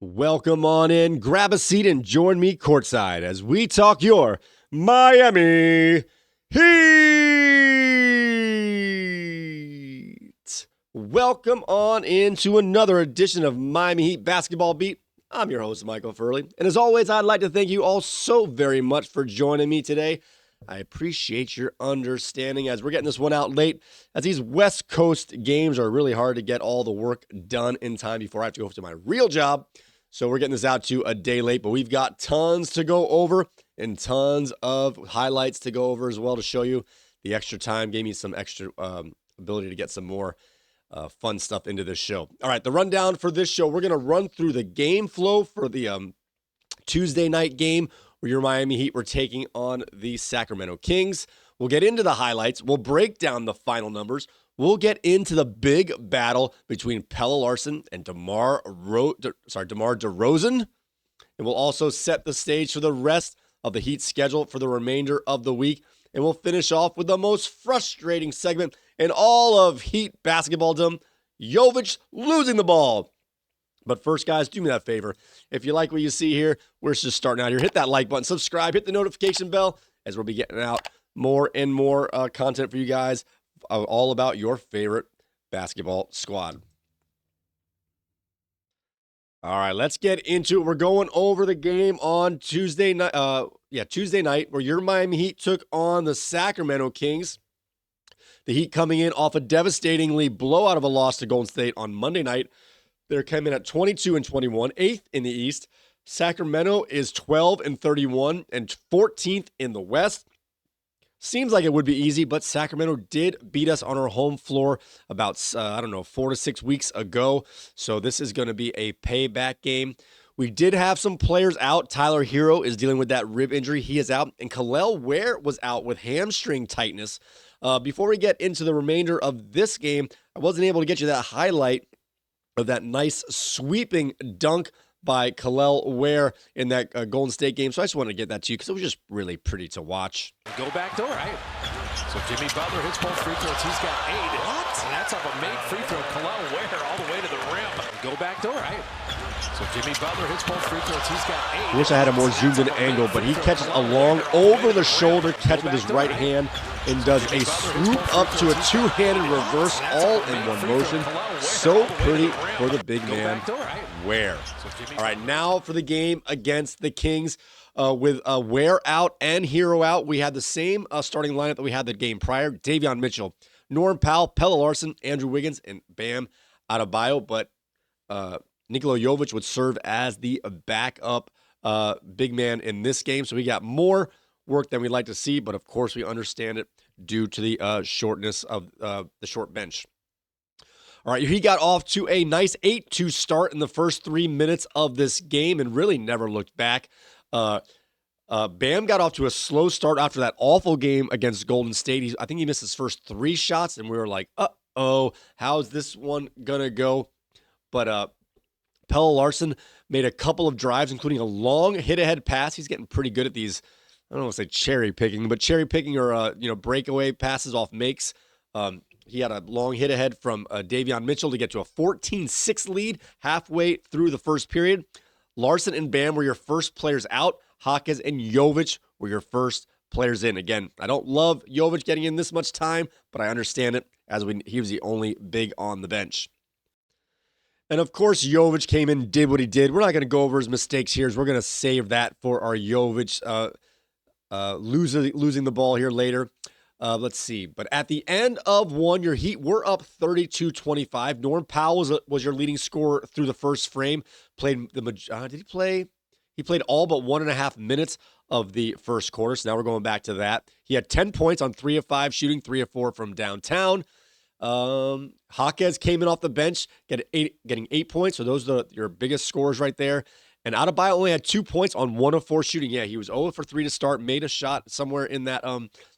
Welcome on in, grab a seat, and join me courtside as we talk your Miami Heat. Welcome on into another edition of Miami Heat Basketball Beat. I'm your host, Michael Furley, and as always, I'd like to thank you all so very much for joining me today. I appreciate your understanding as we're getting this one out late, as these West Coast games are really hard to get all the work done in time before I have to go to my real job. So we're getting this out to a day late, but we've got tons to go over and tons of highlights to go over as well to show you. The extra time gave me some extra ability to get some more fun stuff into this show. All right, the rundown for this show, we're going to run through the game flow for the Tuesday night game where your Miami Heat were taking on the Sacramento Kings. We'll get into the highlights. We'll break down the final numbers. We'll get into the big battle between Pelle Larson and DeMar DeRozan. And we'll also set the stage for the rest of the Heat schedule for the remainder of the week. And we'll finish off with the most frustrating segment in all of Heat basketballdom, Jovic losing the ball. But first, guys, do me that favor. If you like what you see here, we're just starting out here. Hit that like button, subscribe, hit the notification bell, as we'll be getting out more and more content for you guys, all about your favorite basketball squad. All right, let's get into it. We're going over the game on Tuesday night. Tuesday night, where your Miami Heat took on the Sacramento Kings. The Heat coming in off a devastatingly blowout of a loss to Golden State on Monday night. They're coming at 22-21, 8th in the East. Sacramento is 12-31 and 14th in the West. Seems like it would be easy, but Sacramento did beat us on our home floor about, 4 to 6 weeks ago. So this is going to be a payback game. We did have some players out. Tyler Hero is dealing with that rib injury. He is out. And Khalil Ware was out with hamstring tightness. Before we get into the remainder of this game, I wasn't able to get you that highlight of that nice sweeping dunk by Khalil Ware in that Golden State game. So I just wanted to get that to you because it was just really pretty to watch. Go back door, right? So Jimmy Butler hits both free throws. He's got 8. What? And that's off a made free throw. Khalil Ware all the way to the rim. Go back door, right? So Jimmy Butler hits both free throws. He's got 8. Wish I had a more zoomed in angle, but he catches a long over-the-shoulder catch with his right hand and does a swoop up to a two-handed reverse all in one motion. So pretty for the big man, Ware. All right, now for the game against the Kings. With Ware out and Hero out, we had the same starting lineup that we had the game prior. Davion Mitchell, Norm Powell, Pelle Larson, Andrew Wiggins, and Bam Adebayo. But Nikola Jovic would serve as the backup big man in this game. So we got more work than we'd like to see, but of course we understand it due to the shortness of the short bench. All right, he got off to a nice 8-2 start in the first 3 minutes of this game and really never looked back. Bam got off to a slow start after that awful game against Golden State. I think he missed his first 3 shots, and we were like, uh-oh, how's this one gonna go? But Pelle Larson made a couple of drives, including a long hit-ahead pass. He's getting pretty good at these, I don't want to say cherry-picking, but cherry-picking or, breakaway passes off makes. He had a long hit ahead from Davion Mitchell to get to a 14-6 lead halfway through the first period. Larson and Bam were your first players out. Jaquez and Jovic were your first players in. Again, I don't love Jovic getting in this much time, but I understand it as he was the only big on the bench. And of course, Jovic came in, did what he did. We're not going to go over his mistakes here, as we're going to save that for our Jovic losing the ball here later. Let's see. But at the end of one, your Heat were up 32-25. Norm Powell was your leading scorer through the first frame. Did he play? He played all but 1.5 minutes of the first quarter. So now we're going back to that. He had 10 points on 3 of 5 shooting, 3 of 4 from downtown. Jaquez came in off the bench, getting 8 points. So those are your biggest scorers right there. And Adebayo only had 2 points on 1 of 4 shooting. Yeah, he was 0 for 3 to start, made a shot somewhere in that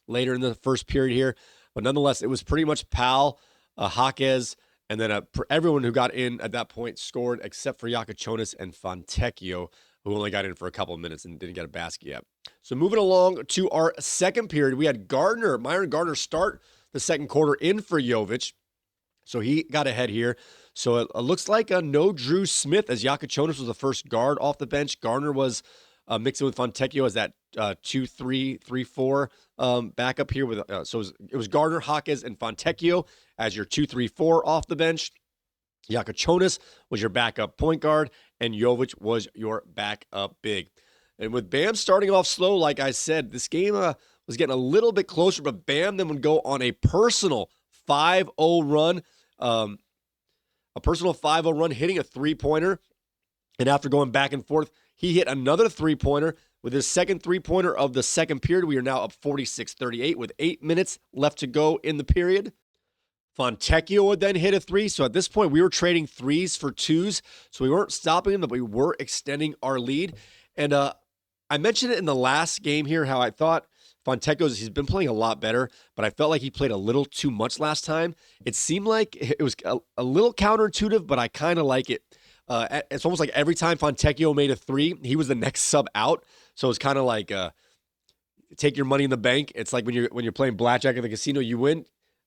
later in the first period here. But nonetheless, it was pretty much Powell, Jaquez, and then everyone who got in at that point scored except for Yakachonis and Fontecchio, who only got in for a couple of minutes and didn't get a basket yet. So moving along to our second period, we had Myron Gardner start the second quarter in for Jovic. So he got ahead here. So it looks like no Drew Smith, as Yakachonis was the first guard off the bench. Garner was mixing with Fontecchio as that 2-3-3-4 backup here. So it was Garner, Jaquez, and Fontecchio as your 2-3-4 off the bench. Yakachonis was your backup point guard, and Jovic was your backup big. And with Bam starting off slow, like I said, this game was getting a little bit closer, but Bam then would go on a personal 5-0 run. A personal 5-0 run, hitting a three-pointer. And after going back and forth, he hit another three-pointer. With his second three-pointer of the second period, we are now up 46-38 with 8 minutes left to go in the period. Fontecchio would then hit a three. So at this point, we were trading threes for twos. So we weren't stopping him, but we were extending our lead. And I mentioned it in the last game here, how I thought he's been playing a lot better, but I felt like he played a little too much last time. It seemed like it was a little counterintuitive, but I kind of like it. It's almost like every time Fontecchio made a three, he was the next sub out. So it's kind of like take your money in the bank. It's like when you're playing blackjack at the casino, you win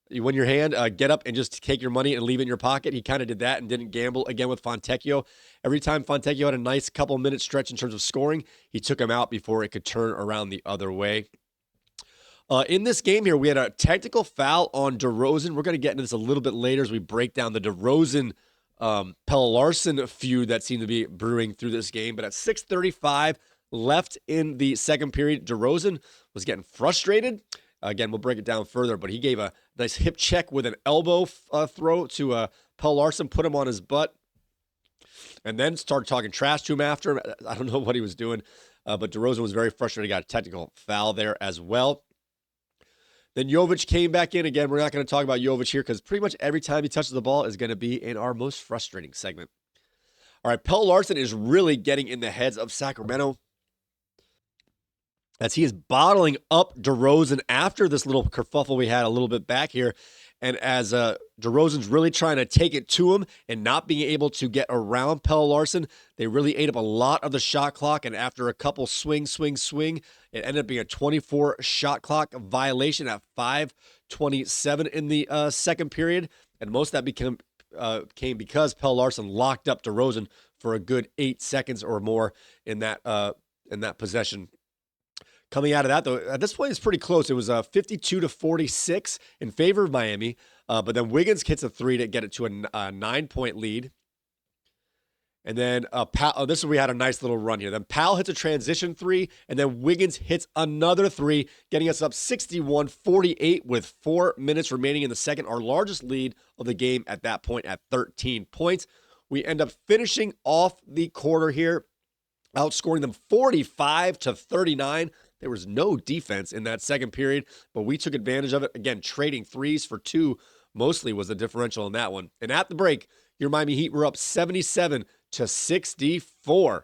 your hand, get up and just take your money and leave it in your pocket. He kind of did that and didn't gamble again with Fontecchio. Every time Fontecchio had a nice couple minute stretch in terms of scoring, he took him out before it could turn around the other way. In this game here, we had a technical foul on DeRozan. We're going to get into this a little bit later as we break down the DeRozan Pelle Larsson feud that seemed to be brewing through this game. But at 6:35 left in the second period, DeRozan was getting frustrated. Again, we'll break it down further, but he gave a nice hip check with an elbow throw to Pelle Larsson, put him on his butt, and then started talking trash to him after. I don't know what he was doing, but DeRozan was very frustrated. He got a technical foul there as well. Then Jovic came back in. Again, we're not going to talk about Jovic here because pretty much every time he touches the ball is going to be in our most frustrating segment. All right, Pelle Larsson is really getting in the heads of Sacramento as he is bottling up DeRozan after this little kerfuffle we had a little bit back here. And as DeRozan's really trying to take it to him and not being able to get around Pelle Larsson, they really ate up a lot of the shot clock. And after a couple swing, it ended up being a 24 shot clock violation at 5:27 in the second period. And most of that came because Pelle Larsson locked up DeRozan for a good 8 seconds or more in that possession. Coming out of that, though, at this point, it's pretty close. It was 52-46 in favor of Miami, but then Wiggins hits a three to get it to a 9-point lead. And then this is where we had a nice little run here. Then Powell hits a transition three, and then Wiggins hits another three, getting us up 61-48 with 4 minutes remaining in the second, our largest lead of the game at that point at 13 points. We end up finishing off the quarter here, outscoring them 45-39. There was no defense in that second period, but we took advantage of it. Again, trading threes for two mostly was the differential in that one. And at the break, your Miami Heat were up 77-64.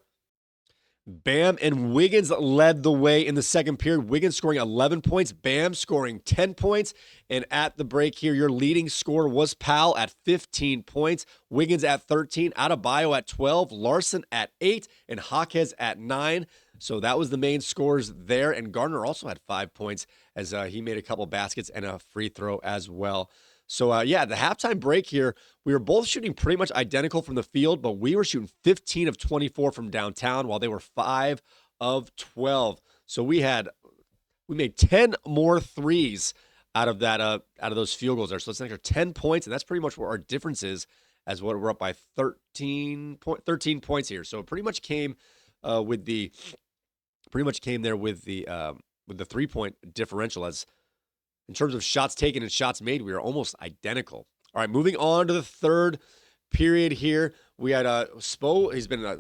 Bam and Wiggins led the way in the second period. Wiggins scoring 11 points, Bam scoring 10 points. And at the break here, your leading scorer was Powell at 15 points, Wiggins at 13, Adebayo at 12, Larsson at 8, and Jaquez at 9. So that was the main scores there. And Garner also had 5 points as he made a couple baskets and a free throw as well. So, the halftime break here, we were both shooting pretty much identical from the field, but we were shooting 15 of 24 from downtown while they were 5 of 12. So we made 10 more threes out of those field goals there. So it's an extra 10 points, and that's pretty much where our difference is as what we're up by 13 points here. So it pretty much came with the 3-point differential as in terms of shots taken and shots made, we are almost identical. All right, moving on to the third period here. We had Spo. He's been I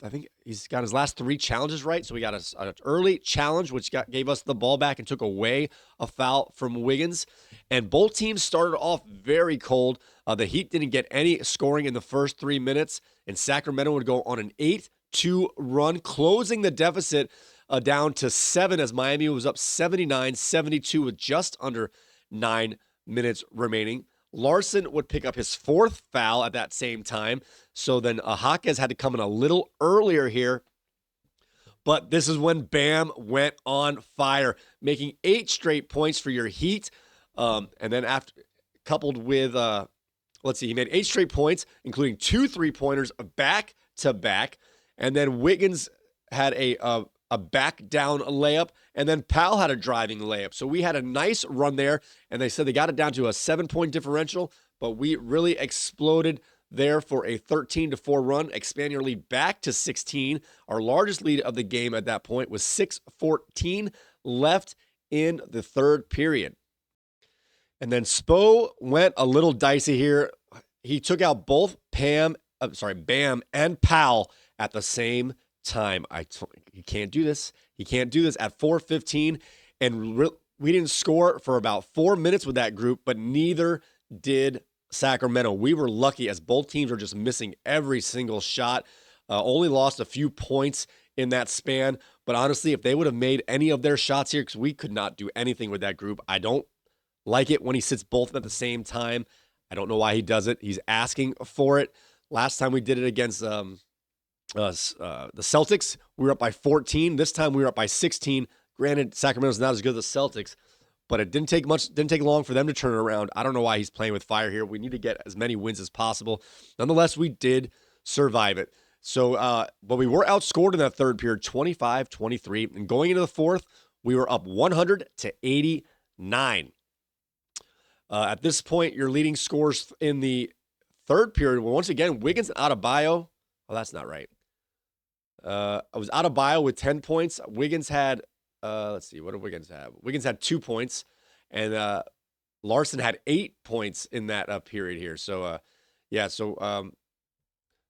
think he's got his last 3 challenges right. So we got an early challenge, which gave us the ball back and took away a foul from Wiggins. And both teams started off very cold. The Heat didn't get any scoring in the first 3 minutes, and Sacramento would go on an 8-2 run, closing the deficit down to 7 as Miami was up 79-72 with just under 9 minutes remaining. Larsson would pick up his 4th foul at that same time. So then Jaquez had to come in a little earlier here. But this is when Bam went on fire, making 8 straight points for your Heat. And then coupled with let's see, he made 8 straight points, including 2 3-pointers back to back. And then Wiggins had a back down layup, and then Powell had a driving layup. So we had a nice run there, and they said they got it down to a 7-point differential, but we really exploded there for a 13-4 run, expand your lead back to 16. Our largest lead of the game at that point was 6:14 left in the third period. And then Spo went a little dicey here. He took out both Bam and Powell at the same time. He can't do this. He can't do this at 4:15. And we didn't score for about 4 minutes with that group, but neither did Sacramento. We were lucky as both teams were just missing every single shot. Only lost a few points in that span. But honestly, if they would have made any of their shots here, because we could not do anything with that group. I don't like it when he sits both at the same time. I don't know why he does it. He's asking for it. Last time we did it against the Celtics, we were up by 14. This time we were up by 16. Granted, Sacramento's not as good as the Celtics, but it didn't take long for them to turn it around. I don't know why he's playing with fire here. We need to get as many wins as possible. Nonetheless, we did survive it. So, but we were outscored in that third period, 25-23. And going into the fourth, we were up 100-89. At this point, your leading scores in the third period were once again Wiggins and Adebayo. Oh, that's not right. It was Adebayo with 10 points. Wiggins had, let's see, what did Wiggins have? Wiggins had 2 points, and Larson had 8 points in that period here. So,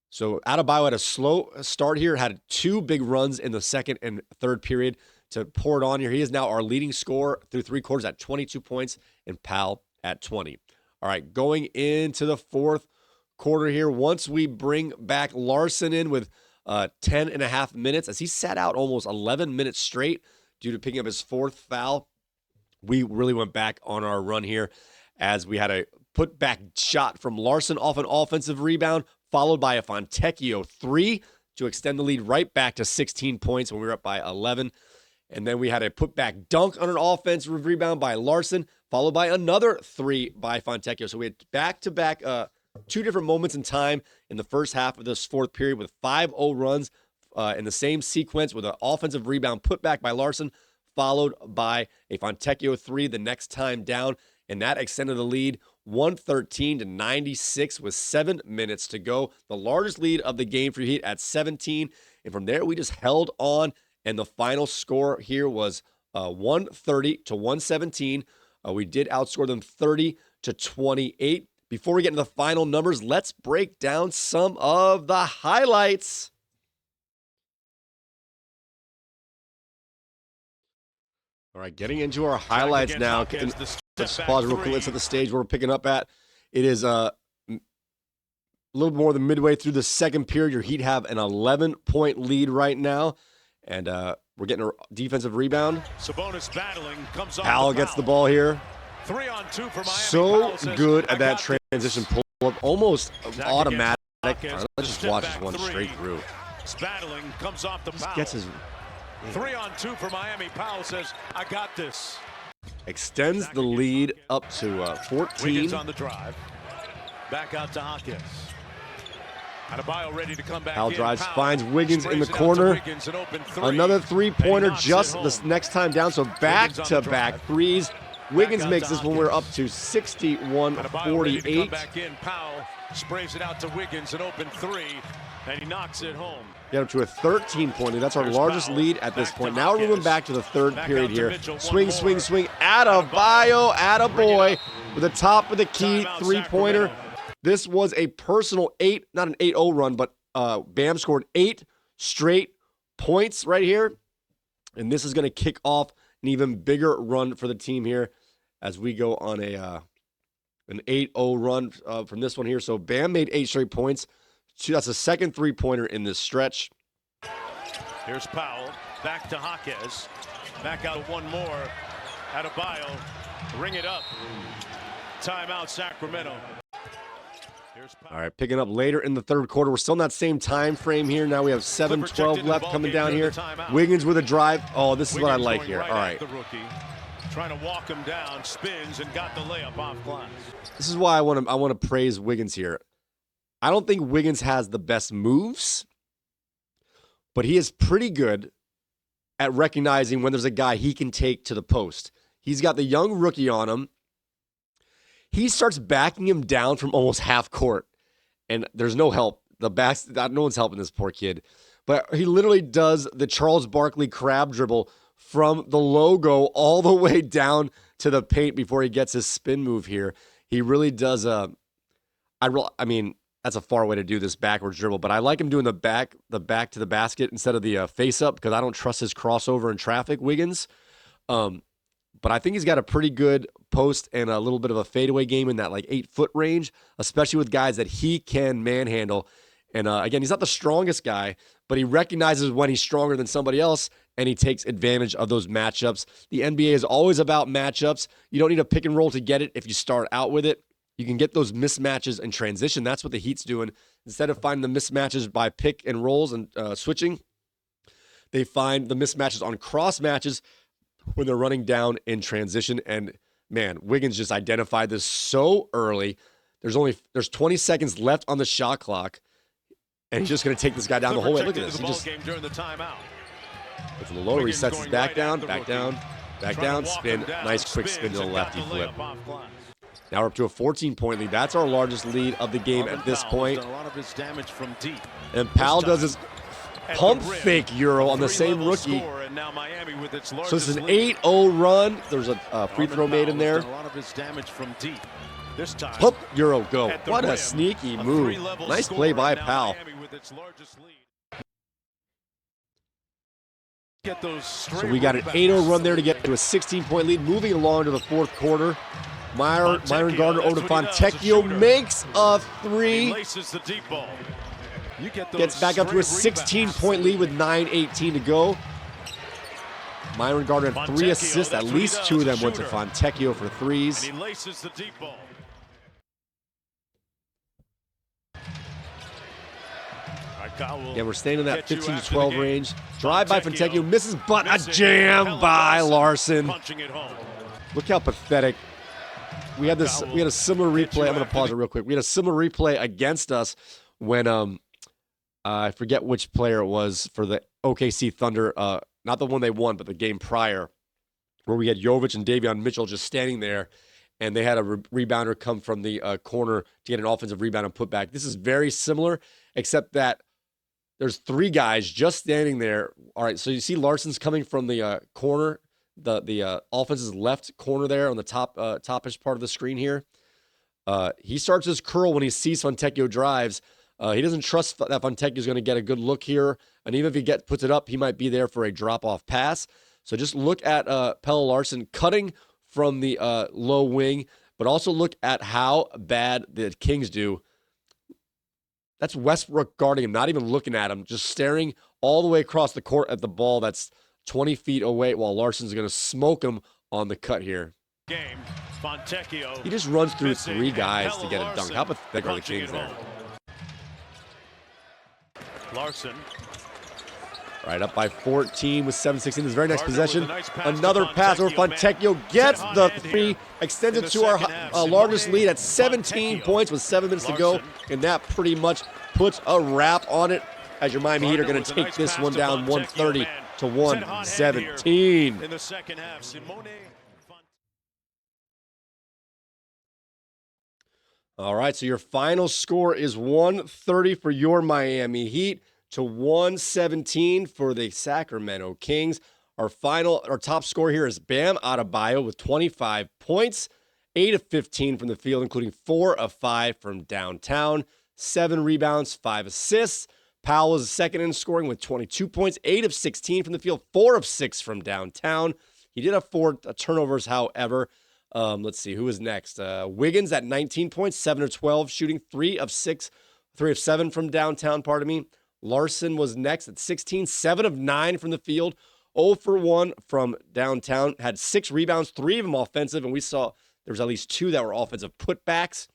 so Adebayo had a slow start here, had 2 big runs in the second and third period to pour it on here. He is now our leading scorer through 3 quarters at 22 points, and Powell at 20. All right, going into the fourth quarter here, once we bring back Larson in with 10 and a half minutes, as he sat out almost 11 minutes straight due to picking up his 4th foul, we really went back on our run here as we had a put-back shot from Larson off an offensive rebound, followed by a Fontecchio 3 to extend the lead right back to 16 points when we were up by 11. And then we had a put-back dunk on an offensive rebound by Larson, followed by another 3 by Fontecchio. So we had back-to-back 2 different moments in time in the first half of this fourth period with 5-0 runs in the same sequence with an offensive rebound put back by Larson, followed by a Fontecchio 3 the next time down. And that extended the lead 113-96 with 7 minutes to go. The largest lead of the game for Heat at 17. And from there, we just held on. And the final score here was 130-117. We did outscore them 30-28. Before we get into the final numbers, let's break down some of the highlights. All right, getting into our highlights now. Let's pause real quick. Let's set the stage where we're picking up at. It is a little more than midway through the second period. Your Heat have an 11-point lead right now. And we're getting a defensive rebound. Sabonis battling, comes off Powell gets the ball here. 3 on 2 for Miami. So good at that transition pull-up, almost automatic. All right, let's just watch this one straight through. Battling, comes off the foul. Gets his 3 on 2 for Miami. Powell says, "I got this." Extends the lead up to 14. Wiggins on the drive. Back out to Hawkins. Adebayo ready to come back. Powell drives, finds Wiggins in the corner. Another 3-pointer just this next time down. So back-to-back threes. Wiggins makes this when we're up to 61-48. Back in. Powell sprays it out to Wiggins, an open 3, and he knocks it home. Get up to a 13-point lead. That's our largest lead at this point. Now we're moving back to the third period here. Swing. Adebayo, attaboy, with the top of the key 3-pointer. This was a personal 8, not an 8-0 run, but Bam scored 8 straight points right here. And this is going to kick off an even bigger run for the team here as we go on an 8-0 run from this one here. So Bam made 8 straight points. That's a second 3-pointer in this stretch. Here's Powell, back to Hawkins. Back out one more. Adebayo, ring it up. Timeout, Sacramento. All right, picking up later in the third quarter. We're still in that same time frame here. Now we have 7:12 left coming down here. Wiggins with a drive. Oh, this is what I like here. All right. Trying to walk him down, spins, and got the layup off glass. This is why I want to praise Wiggins here. I don't think Wiggins has the best moves, but he is pretty good at recognizing when there's a guy he can take to the post. He's got the young rookie on him. He starts backing him down from almost half court, and there's no help. No one's helping this poor kid. But he literally does the Charles Barkley crab dribble from the logo all the way down to the paint before he gets his spin move here. He really does I mean, that's a far way to do this backwards dribble, but I like him doing the back to the basket instead of the face up because I don't trust his crossover in traffic, Wiggins. But I think he's got a pretty good post and a little bit of a fadeaway game in that like 8-foot range, especially with guys that he can manhandle. And again, he's not the strongest guy, but he recognizes when he's stronger than somebody else, and he takes advantage of those matchups. The NBA is always about matchups. You don't need a pick and roll to get it if you start out with it. You can get those mismatches in transition. That's what the Heat's doing. Instead of finding the mismatches by pick and rolls and switching, they find the mismatches on cross matches when they're running down in transition. And man, Wiggins just identified this so early. There's 20 seconds left on the shot clock. And he's just going to take this guy down the whole way. Look at this. He just during the timeout. It's a little low. Resets his back down, spin. Nice quick spin to the lefty flip. Now we're up to a 14-point lead. That's our largest lead of the game at this point. And Pelle does his pump fake Euro on the same rookie. So this is an 8-0 run. There's a free throw made in there. This time, Pump Euro go. What a sneaky move. Nice play by Pelle. So we got an 8-0 run there to get to a 16-point lead. Moving along to the fourth quarter. Myron Gardner over to Fontecchio. Makes a three. Gets back up to a 16-point lead with 9:18 to go. Myron Gardner had 3 assists. At least 2 of them went to Fontecchio for threes. Yeah, we're staying in that 15 to 12 range. Drive by Fontecchio, misses, but a jam by Larson. Look how pathetic. We had a similar replay. I'm going to pause it real quick. We had a similar replay against us when I forget which player it was for the OKC Thunder. Not the one they won, but the game prior, where we had Jovic and Davion Mitchell just standing there, and they had a rebounder come from the corner to get an offensive rebound and put back. This is very similar, except that there's 3 guys just standing there. All right, so you see Larson's coming from the corner, the offense's left corner there on the topish part of the screen here. He starts his curl when he sees Fontecchio drives. He doesn't trust that Fontecchio is going to get a good look here, and even if he puts it up, he might be there for a drop-off pass. So just look at Pelle Larsson cutting from the low wing, but also look at how bad the Kings do. That's Westbrook guarding him, not even looking at him, just staring all the way across the court at the ball that's 20 feet away while Larson's going to smoke him on the cut here. He just runs through 3 guys to get a dunk. How pathetic are the Kings there? Larson. Right, up by 14 with 7:16. This very next possession, another pass over Fontecchio gets the 3, extends it to our largest lead at 17 points with 7 minutes to go, and that pretty much puts a wrap on it as your Miami Heat are going to take this one down 130 to 117. In the second half, All right, so your final score is 130 for your Miami Heat to 117 for the Sacramento Kings. Our top score here is Bam Adebayo with 25 points, 8 of 15 from the field, including 4 of 5 from downtown, 7 rebounds, 5 assists. Powell was second in scoring with 22 points, 8 of 16 from the field, 4 of 6 from downtown. He did have 4 turnovers, however. Let's see, who is next? Wiggins at 19 points, 7 of 12, shooting 3 of 7 from downtown, pardon me. Larson was next at 16, 7 of 9 from the field, 0 for 1 from downtown, had 6 rebounds, 3 of them offensive, and we saw there was at least 2 that were offensive putbacks.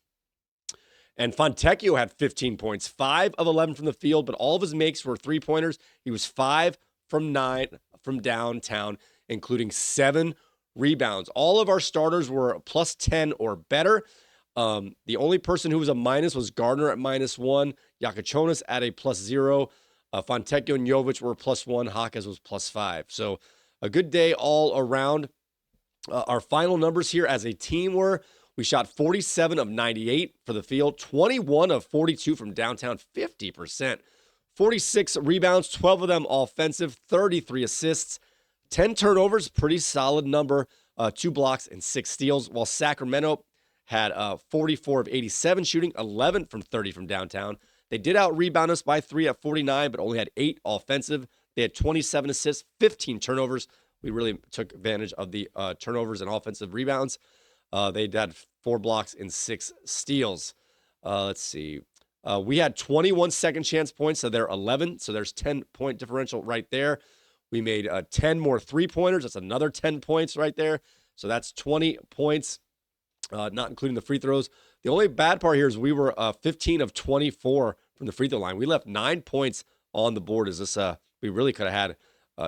And Fontecchio had 15 points, 5 of 11 from the field, but all of his makes were 3-pointers. He was 5 from 9 from downtown, including 7 rebounds. All of our starters were plus 10 or better. The only person who was a minus was Gardner at -1, Yakachonis at a +0, Fontecchio and Jovic were +1, Hawkes was +5. So a good day all around. Our final numbers here as a team were, we shot 47 of 98 for the field, 21 of 42 from downtown, 50%. 46 rebounds, 12 of them offensive, 33 assists, 10 turnovers, pretty solid number, 2 blocks and 6 steals, while Sacramento had 44 of 87 shooting, 11 from 30 from downtown. They did out-rebound us by 3 at 49, but only had 8 offensive. They had 27 assists, 15 turnovers. We really took advantage of the turnovers and offensive rebounds. They had 4 blocks and 6 steals. Let's see. We had 21 second chance points, so they're 11. So there's 10-point differential right there. We made 10 more three-pointers. That's another 10 points right there. So that's 20 points, not including the free throws. The only bad part here is we were 15 of 24 from the free throw line. We left 9 points on the board. We really could have had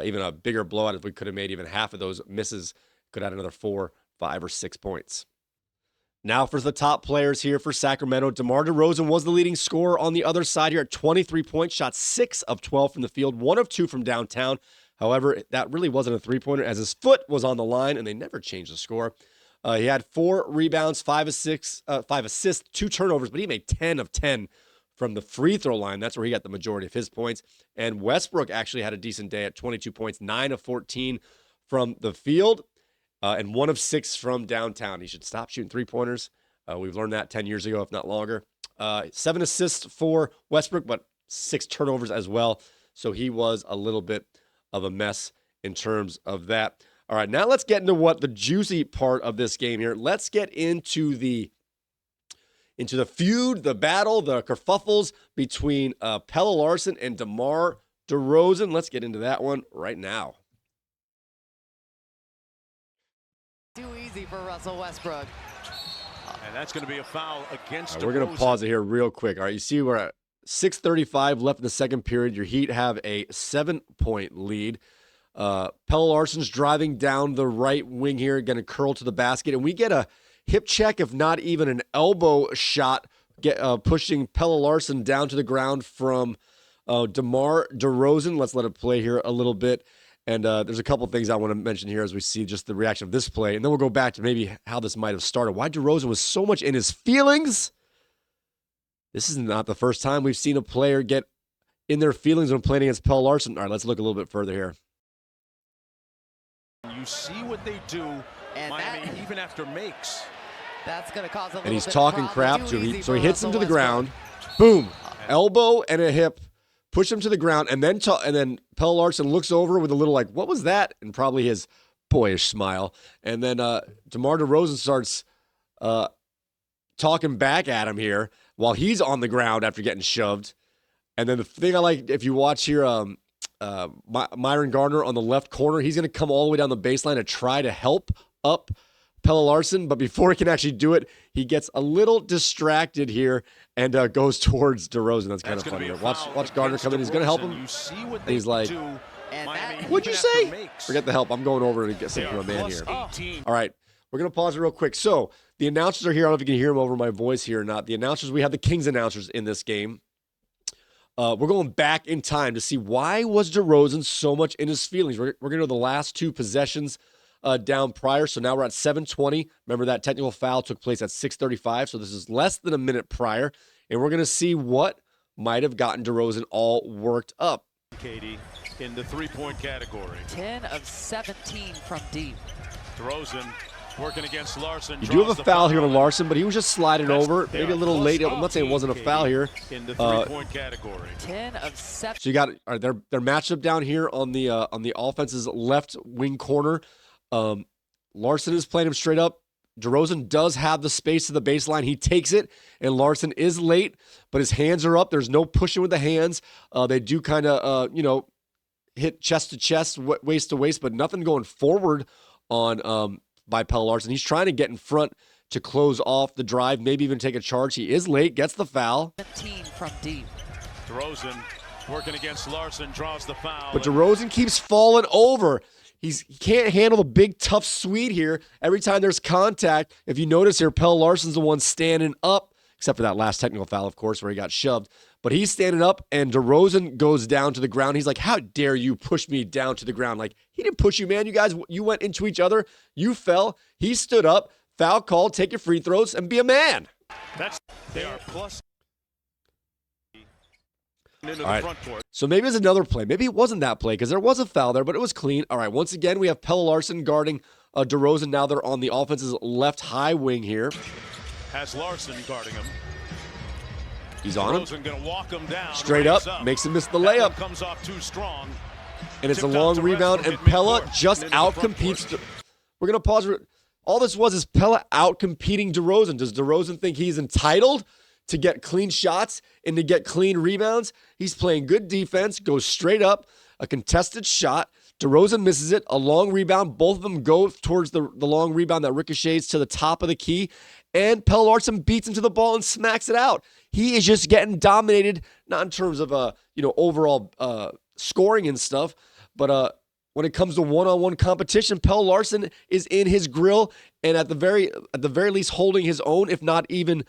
even a bigger blowout if we could have made even half of those misses. Could have had another 4, 5, or 6 points. Now for the top players here for Sacramento. DeMar DeRozan was the leading scorer on the other side here at 23 points, shot 6 of 12 from the field, 1 of 2 from downtown. However, that really wasn't a three-pointer as his foot was on the line, and they never changed the score. He had 4 rebounds, 5 assists, 2 turnovers, but he made 10 of 10 from the free throw line. That's where he got the majority of his points. And Westbrook actually had a decent day at 22 points, 9 of 14 from the field, and 1 of 6 from downtown. He should stop shooting three-pointers. We've learned that 10 years ago, if not longer. 7 assists for Westbrook, but 6 turnovers as well. So he was a little bit of a mess in terms of that. All right, now let's get into what the juicy part of this game here. Let's get into the feud, the battle, the kerfuffles between Pelle Larsson and DeMar DeRozan. Let's get into that one right now. Too easy for Russell Westbrook. And that's going to be a foul against DeRozan. We're going to pause it here real quick. All right, you see we're at 6:35 left in the second period. Your Heat have a 7-point lead. Pelle Larsson's driving down the right wing here, going to curl to the basket, and we get a hip check, if not even an elbow shot, pushing Pelle Larsson down to the ground from DeMar DeRozan. Let's let it play here a little bit. And there's a couple things I want to mention here as we see just the reaction of this play, and then we'll go back to maybe how this might have started. Why DeRozan was so much in his feelings. This is not the first time we've seen a player get in their feelings when playing against Pelle Larsson. All right, let's look a little bit further here. You see what they do, And Miami, even after makes. That's going to cause a little And he's bit of talking problem. crap Too to easy him. So for he hits him to Russell the Westbrook. ground. Boom. Elbow and a hip. Push him to the ground. And then Pelle Larsson looks over with a little like, what was that? And probably his boyish smile. And then DeMar DeRozan starts talking back at him here while he's on the ground after getting shoved. And then the thing I like, if you watch here, Myron Gardner on the left corner, he's going to come all the way down the baseline to try to help up Pelle Larsson, but before he can actually do it, he gets a little distracted here and goes towards DeRozan. That's kind of funny. Watch Gardner come in. He's going to help him. You see what He's like, what'd you say? Forget the help. I'm going over and get something from a man here. All right, we're going to pause it real quick. So the announcers are here. I don't know if you can hear them over my voice here or not. The announcers, we have the Kings announcers in this game. We're going back in time to see why was DeRozan so much in his feelings. We're going to the last 2 possessions down prior. So now we're at 7:20. Remember that technical foul took place at 6:35. So this is less than a minute prior. And we're going to see what might have gotten DeRozan all worked up. Katie in the three-point category. 10 of 17 from deep. DeRozan working against Larsson. You do have a foul here on Larsson, but he was just sliding over. Maybe a little late. I'm not saying it wasn't a foul here. In the three-point category. 10 of 7. So you got they're matched up down here on the offense's left wing corner. Larsson is playing him straight up. DeRozan does have the space to the baseline. He takes it, and Larsson is late, but his hands are up. There's no pushing with the hands. They do kind of, hit chest to chest, waist to waist, but nothing going forward on by Pelle Larsson. He's trying to get in front to close off the drive, maybe even take a charge. He is late, gets the foul. 17 from deep. DeRozan working against Larsson, draws the foul. But DeRozan keeps falling over. He can't handle the big, tough Swede here. Every time there's contact, if you notice here, Pelle Larsson's the one standing up, except for that last technical foul, of course, where he got shoved. But he's standing up, and DeRozan goes down to the ground. He's like, how dare you push me down to the ground? Like, he didn't push you, man. You went into each other. You fell. He stood up. Foul called. Take your free throws and be a man. They are plus. Into All right. the front court. So maybe it's another play. Maybe it wasn't that play because there was a foul there, but it was clean. All right, once again, we have Pelle Larsson guarding DeRozan. Now they're on the offense's left high wing here. Has Larsson guarding him. He's on him. DeRozan gonna walk him down. Straight up, makes him miss the That one layup. comes off too strong. And it's a Tipped out long to rebound, Westbrook and at Pelle midcourt just and into the front outcompetes. court. We're going to pause. All this was is Pelle outcompeting DeRozan. Does DeRozan think he's entitled to get clean shots and to get clean rebounds? He's playing good defense, goes straight up, a contested shot. DeRozan misses it, a long rebound. Both of them go towards the long rebound that ricochets to the top of the key. And Pelle Larsson beats him to the ball and smacks it out. He is just getting dominated, not in terms of overall scoring and stuff, but when it comes to one-on-one competition, Pelle Larsson is in his grill and at the very least holding his own, if not even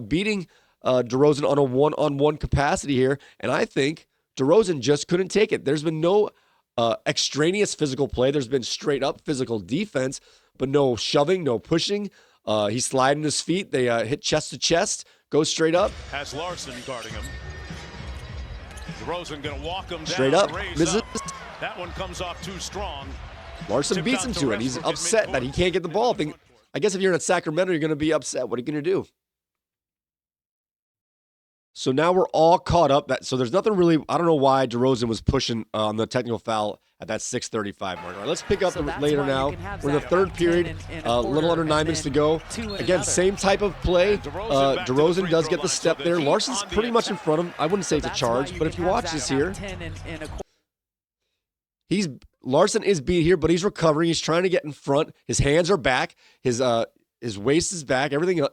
beating DeRozan on a one-on-one capacity here. And I think DeRozan just couldn't take it. There's been no extraneous physical play. There's been straight-up physical defense, but no shoving, no pushing. He's sliding his feet. They hit chest to chest, go straight up. Has Larsson guarding him. DeRozan gonna walk him down. Straight up, raise misses. up. That one comes off too strong. Larsson Tipped beats out him to to it. He's Westbrook at upset that he midcourt. can't get the ball. I guess if you're in Sacramento, you're going to be upset. What are you going to do? So now we're all caught up. So there's nothing really. I don't know why DeRozan was pushing on the technical foul at that 6:35 mark. All right, let's pick up later now. We're in the third period. A little under 9 minutes to go. Again, same type of play. DeRozan does get the step there. Larson's pretty much in front of him. I wouldn't say it's a charge, but if you watch this here, Larsson is beat here, but he's recovering. He's trying to get in front. His hands are back. His waist is back. Everything.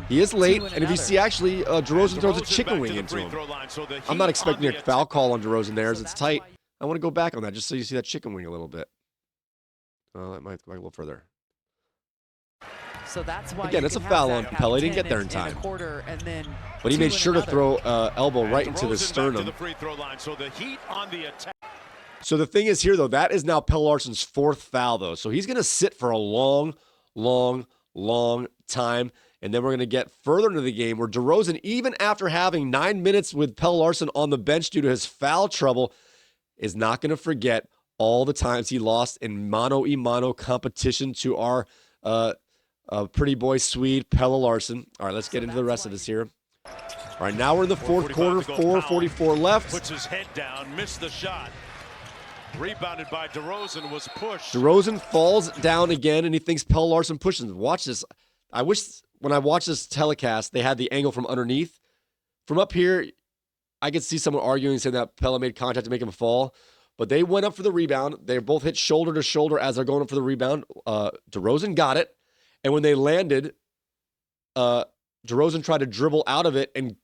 He is late, and if you see, actually, DeRozan throws a chicken wing into him. I'm not expecting a foul call on DeRozan there, as it's tight. I want to go back on that just so you see that chicken wing a little bit. That might go a little further. So that's why again, it's a foul on Pelle. He didn't get there in time. But he made sure to throw elbow right into the sternum. So the thing is here, though, that is now Pelle Larsson's fourth foul, though. So he's going to sit for a long time. And then we're going to get further into the game where DeRozan, even after having 9 minutes with Pelle Larsson on the bench due to his foul trouble, is not going to forget all the times he lost in mano-a-mano competition to our pretty boy Swede, Pelle Larsson. All right, let's get into the rest of this here. All right, now we're in the fourth quarter, 4:44 left. Puts his head down, missed the shot. Rebounded by DeRozan, was pushed. DeRozan falls down again, and he thinks Pelle Larsson pushes him. Watch this. I wish when I watched this telecast, they had the angle from underneath. From up here, I could see someone arguing, saying that Pelle made contact to make him fall. But they went up for the rebound. They both hit shoulder to shoulder as they're going up for the rebound. DeRozan got it. And when they landed, DeRozan tried to dribble out of it and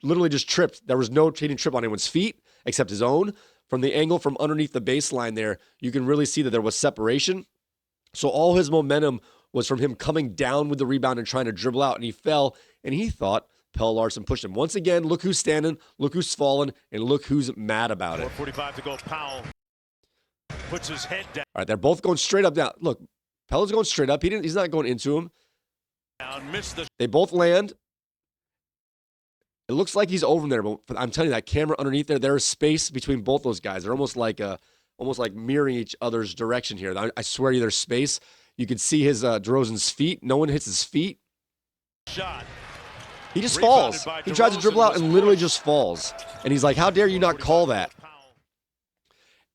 literally just tripped. There was no cheating trip on anyone's feet except his own. From the angle from underneath the baseline there, you can really see that there was separation. So all his momentum was from him coming down with the rebound and trying to dribble out, and he fell, and he thought Pelle Larsson pushed him. Once again, look who's standing, look who's fallen, and look who's mad about it. 4:45 to go. Powell puts his head down. All right, they're both going straight up down. Look, Pelle's going straight up. He's not going into him. They both land. It looks like he's over there, but I'm telling you, that camera underneath there is space between both those guys. They're almost like mirroring each other's direction here. I swear to you, there's space. You can see his DeRozan's feet. No one hits his feet. Shot. He just falls. He tries to dribble out and literally just falls. And he's like, how dare you not call that?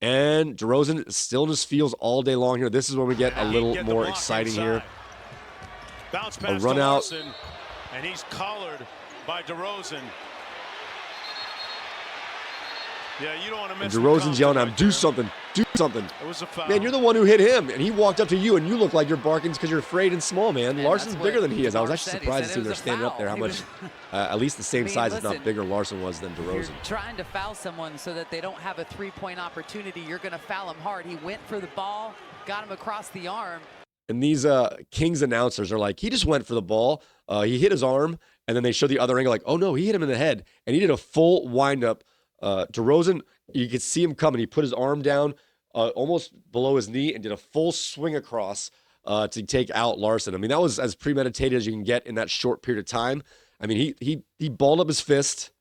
And DeRozan still in his feels all day long here. This is when we get a little more exciting here. A run out. And he's collared by DeRozan. Yeah, you don't want to miss. And DeRozan's yelling at him, do something. Do something. It was a foul. Man, you're the one who hit him, and he walked up to you, and you look like you're barking because you're afraid and small, man. And Larson's that's bigger what than he is. I was Mark actually said. He surprised to said see it they're was a standing up there. foul. How He much, at least the same size, if listen, not bigger, Larson was than You're DeRozan. trying to foul someone so that they don't have a three-point opportunity. You're going to foul him hard. He went for the ball, got him across the arm. And these Kings announcers are like, he just went for the ball. He hit his arm, and then they show the other angle like, oh, no, he hit him in the head. And he did a full windup. DeRozan, you could see him coming. He put his arm down almost below his knee and did a full swing across to take out Larson. I mean, that was as premeditated as you can get in that short period of time. I mean, he balled up his fist.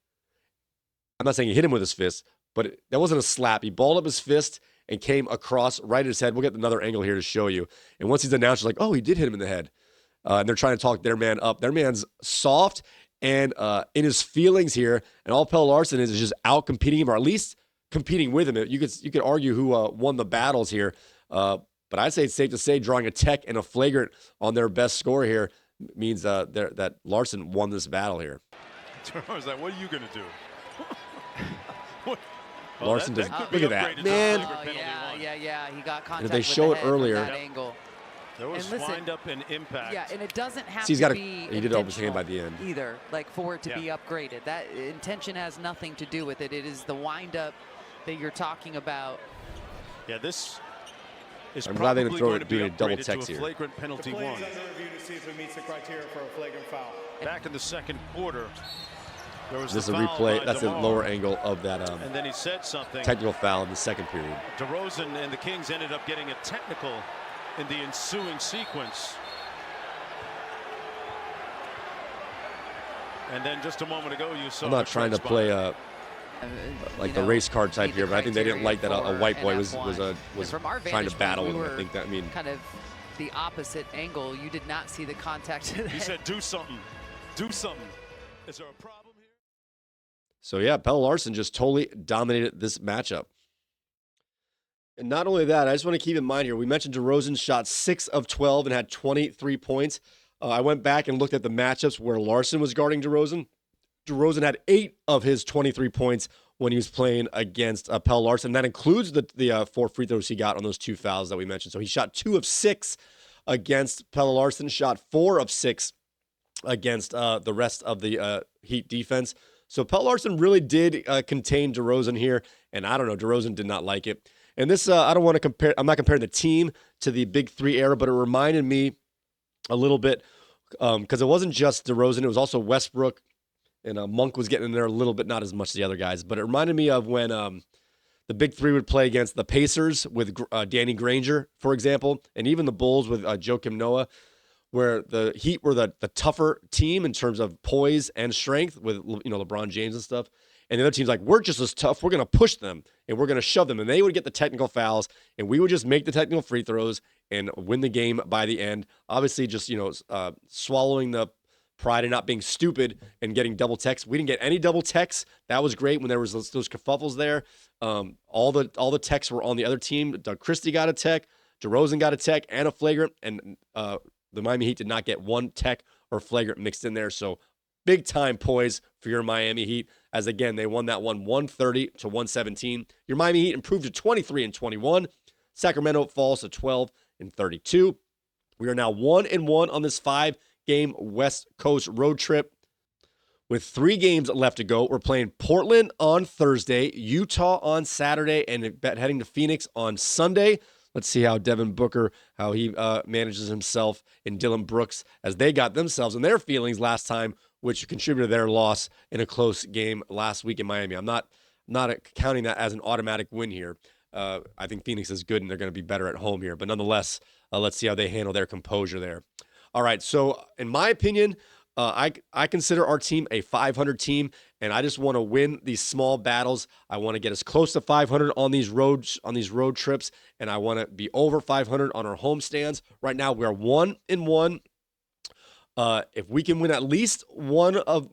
I'm not saying he hit him with his fist, but that wasn't a slap. He balled up his fist and came across right at his head. We'll get another angle here to show you. And once he's announced, like, oh, he did hit him in the head. And they're trying to talk their man up. Their man's soft and in his feelings here. And all Pelle Larsson is just out competing him, or at least competing with him. You could argue who won the battles here. But I'd say it's safe to say drawing a tech and a flagrant on their best score here means that Larson won this battle here. What are you going to do? Larson does. Look at that, man. Yeah. He got contact. And they with show the it head from earlier. that angle. There was And listen, wind up and impact. Yeah, and it doesn't have See, he's to got be he did open his hand by the intentional end. either, like for it to be upgraded. That intention has nothing to do with it. It is the wind-up that you're talking about. Yeah, this is I'm glad they didn't probably throw going it to be doing a double upgraded text to a here. flagrant penalty The play one. is under review to see if it meets the criteria for a flagrant foul. Back in the second quarter, there was This is the a foul replay. by That's a DeMar, lower angle of that and then he said something. technical foul in the second period. DeRozan and the Kings ended up getting a technical in the ensuing sequence. And then just a moment ago, you saw. I'm not trying to play like the race car type meet here, the but I think they didn't like that a criteria white for boy an was F1. And from our trying to vantage battle point, with we him. I think that kind of the opposite angle. You did not see the contact. He said, "Do something, do something." Is there a problem here? So yeah, Pelle Larsson just totally dominated this matchup. And not only that, I just want to keep in mind here, we mentioned DeRozan shot 6 of 12 and had 23 points. I went back and looked at the matchups where Larson was guarding DeRozan. DeRozan had 8 of his 23 points when he was playing against Pelle Larsson. That includes the 4 free throws he got on those 2 fouls that we mentioned. So he shot 2 of 6 against Pelle Larsson, shot 4 of 6 against the rest of the Heat defense. So Pelle Larsson really did contain DeRozan here, and I don't know, DeRozan did not like it. And this, I don't want to compare, I'm not comparing the team to the Big Three era, but it reminded me a little bit, because it wasn't just DeRozan, it was also Westbrook, and Monk was getting in there a little bit, not as much as the other guys, but it reminded me of when the Big Three would play against the Pacers with Danny Granger, for example, and even the Bulls with Joakim Noah, where the Heat were the tougher team in terms of poise and strength with LeBron James and stuff. And the other team's like, we're just as tough. We're going to push them, and we're going to shove them. And they would get the technical fouls, and we would just make the technical free throws and win the game by the end. Obviously, just swallowing the pride and not being stupid and getting double techs. We didn't get any double techs. That was great when there was those kerfuffles there. All the techs were on the other team. Doug Christie got a tech. DeRozan got a tech and a flagrant, and the Miami Heat did not get one tech or flagrant mixed in there. So big time poise for your Miami Heat, as again, they won that one 130 to 117. Your Miami Heat improved to 23-21. Sacramento falls to 12-32. We are now 1-1 on this 5-game West Coast road trip. With 3 games left to go, we're playing Portland on Thursday, Utah on Saturday, and heading to Phoenix on Sunday. Let's see how Devin Booker, how he manages himself, and Dylan Brooks, as they got themselves and their feelings last time, which contributed to their loss in a close game last week in Miami. I'm not counting that as an automatic win here. I think Phoenix is good, and they're going to be better at home here. But nonetheless, let's see how they handle their composure there. All right, so in my opinion, I consider our team a 500 team, and I just want to win these small battles. I want to get as close to 500 on these road trips, and I want to be over 500 on our home stands. Right now, we are 1-1. If we can win at least one of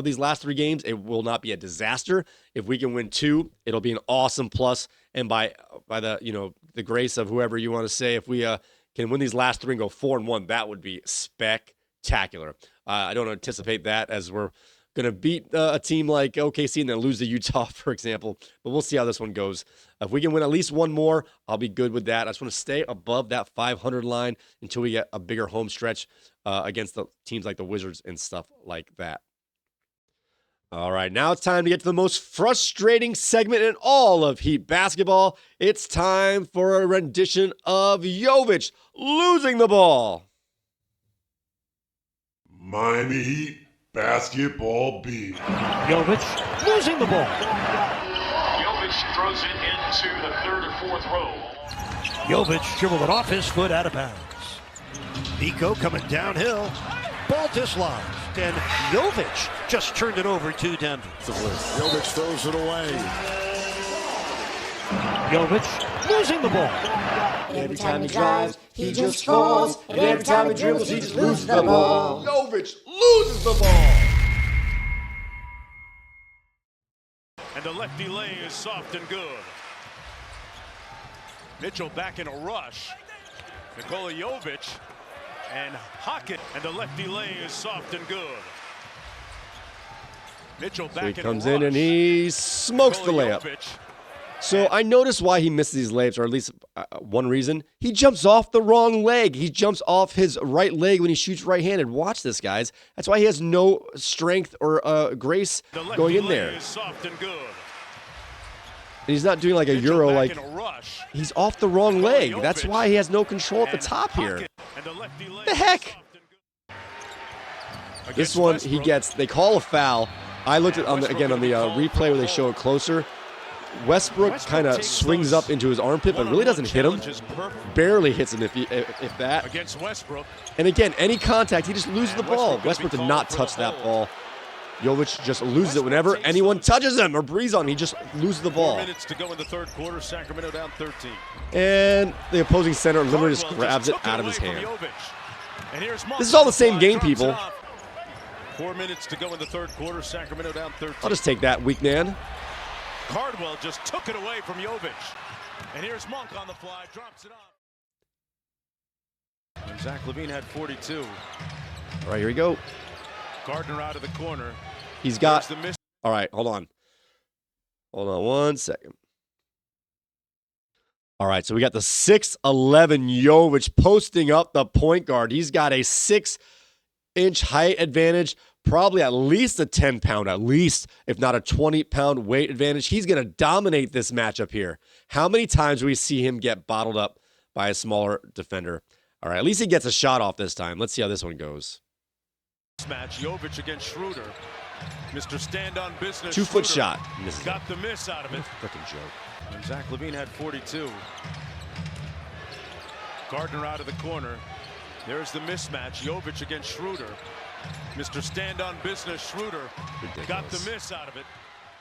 these last 3 games, it will not be a disaster. If we can win 2, it'll be an awesome plus. And by the grace of whoever you want to say, if we can win these last 3 and go 4-1, that would be spectacular. I don't anticipate that, as we're going to beat a team like OKC and then lose to Utah, for example. But we'll see how this one goes. If we can win at least one more, I'll be good with that. I just want to stay above that 500 line until we get a bigger home stretch against the teams like the Wizards and stuff like that. All right, now it's time to get to the most frustrating segment in all of Heat basketball. It's time for a rendition of Jovic losing the ball. Miami Heat basketball beat. Jovic losing the ball. Jovic throws it into the third or fourth row. Jovic dribbled it off his foot out of bounds. Nico coming downhill. Ball dislodged. And Jovic just turned it over to Denver. Jovic throws it away. Jovic losing the ball. Every time he drives, he just falls. And every time he dribbles, he just loses the ball. Jovic loses the ball. And the lefty lay is soft and good. Mitchell back in a rush. Nikola Jovic and Hockett. And the lefty lay is soft and good. Mitchell back So he in comes a rush. in and he smokes the Nikola layup. Jovic. So I noticed why he misses these layups, or at least one reason. He jumps off the wrong leg. He jumps off his right leg when he shoots right-handed. Watch this, guys. That's why he has no strength or grace The lefty going in lay there. is soft and good. And he's not doing like a Mitchell Euro, back like in a rush. he's off the wrong Nikola leg. That's Jovic why he has no control at the and top here. Hockett. And the lefty lay The is heck? soft and good. This Against one, he Westbrook. gets, they call a foul. I looked at, Westbrook again, on the gonna be called replay where they for show it closer. Westbrook kind of takes swings those up into his armpit, but really one-on-one doesn't hit him. challenges perfect Barely hits him, if that. against Westbrook. And again, any contact, he just loses the And ball. Westbrook Westbrook did gonna be not called for touch the that hold. ball. Jovic just loses it Westbrook whenever takes anyone those- touches him or breathes on him. He just loses the 4 ball. minutes to go in the third quarter. Sacramento down 13. And the opposing center literally just Cardwell grabs it took out of away his from hand. Jovic. And here's Monk This is all on the same fly, game, drops it people. off. 4 minutes to go in the third quarter. Sacramento down 13. I'll just take that, weak man. Cardwell just took it away from Jovic. And here's Monk on the fly, drops it off. And Zach LaVine had 42. All right, here we go. Gardner out of the corner. He's got, There's the miss. all right, hold on. Hold on 1 second. All right, so we got the 6'11" Jovic posting up the point guard. He's got a 6-inch height advantage, probably at least a 10-pound, at least, if not a 20-pound weight advantage. He's going to dominate this matchup here. How many times do we see him get bottled up by a defender? All right, at least he gets a shot off this time. Let's see how this one goes. Match Jovic against Schroeder. Mr. Stand on Business. 2-foot Schroeder shot. Misses. got the miss out of it. Freaking joke. And Zach LaVine had 42. Gardner out of the corner. There's the mismatch. Jovic against Schroeder. Mr. Stand on Business. Schroeder got the miss out of it.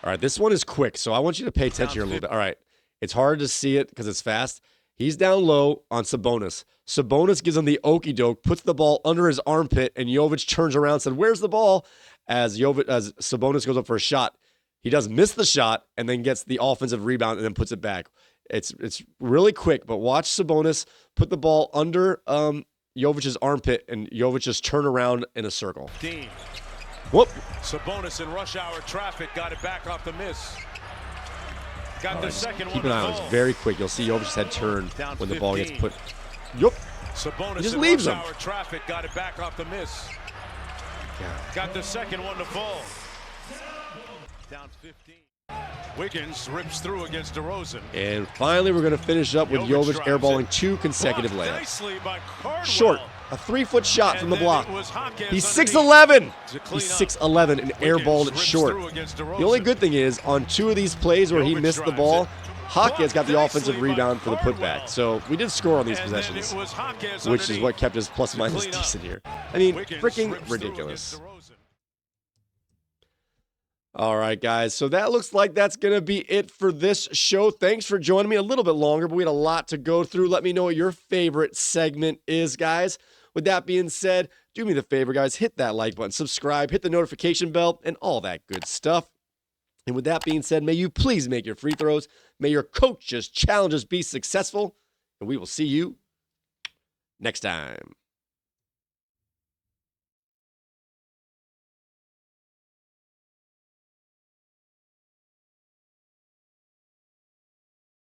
All right, this one is quick, so I want you to pay attention here a little bit. All right, it's hard to see it because it's fast. He's down low on Sabonis. Sabonis gives him the okie doke, puts the ball under his armpit, and Jovic turns around and said, "Where's the ball?" As Sabonis goes up for a shot. He does miss the shot and then gets the offensive rebound and then puts it back. It's really quick, but watch Sabonis put the ball under Jovic's armpit, and Jovic just turn around in a circle. Dean. Whoop. Sabonis in rush hour traffic got it back off the miss. Got the second Keep one. an eye to on this. fall. Very quick. You'll see Jovic's head turn Down when the ball gets 15. put. Yup. Sabonis He just in leaves rush him. hour traffic got it back off the miss. Got the second one to fall. Down 15. Wiggins rips through against DeRozan. And finally, we're going to finish up with Jovic Jovic drives airballing it. 2 consecutive Blocked layups. nicely by Cardwell. Short. A 3-foot shot from the And then block. it was Hawkins He's underneath 6'11". to clean He's up. 6'11" and airballed it rips short. through against The DeRozan. only good thing is, on 2 of these plays where he Jovic missed the drives ball, it. Hawkins got the Blocked offensive nicely by rebound for the Cardwell. putback. So we did score on these And then possessions, it was Hawkins which is underneath what kept his plus to minus clean up. decent here. I mean, Wiggins freaking rips through ridiculous. against DeRozan. All right, guys. So that looks like that's going to be it for this show. Thanks for joining me. A little bit longer, but we had a lot to go through. Let me know what your favorite segment is, guys. With that being said, do me the favor, guys. Hit that like button, subscribe, hit the notification bell, and all that good stuff. And with that being said, may you please make your free throws. May your coach's challenges be successful. And we will see you next time.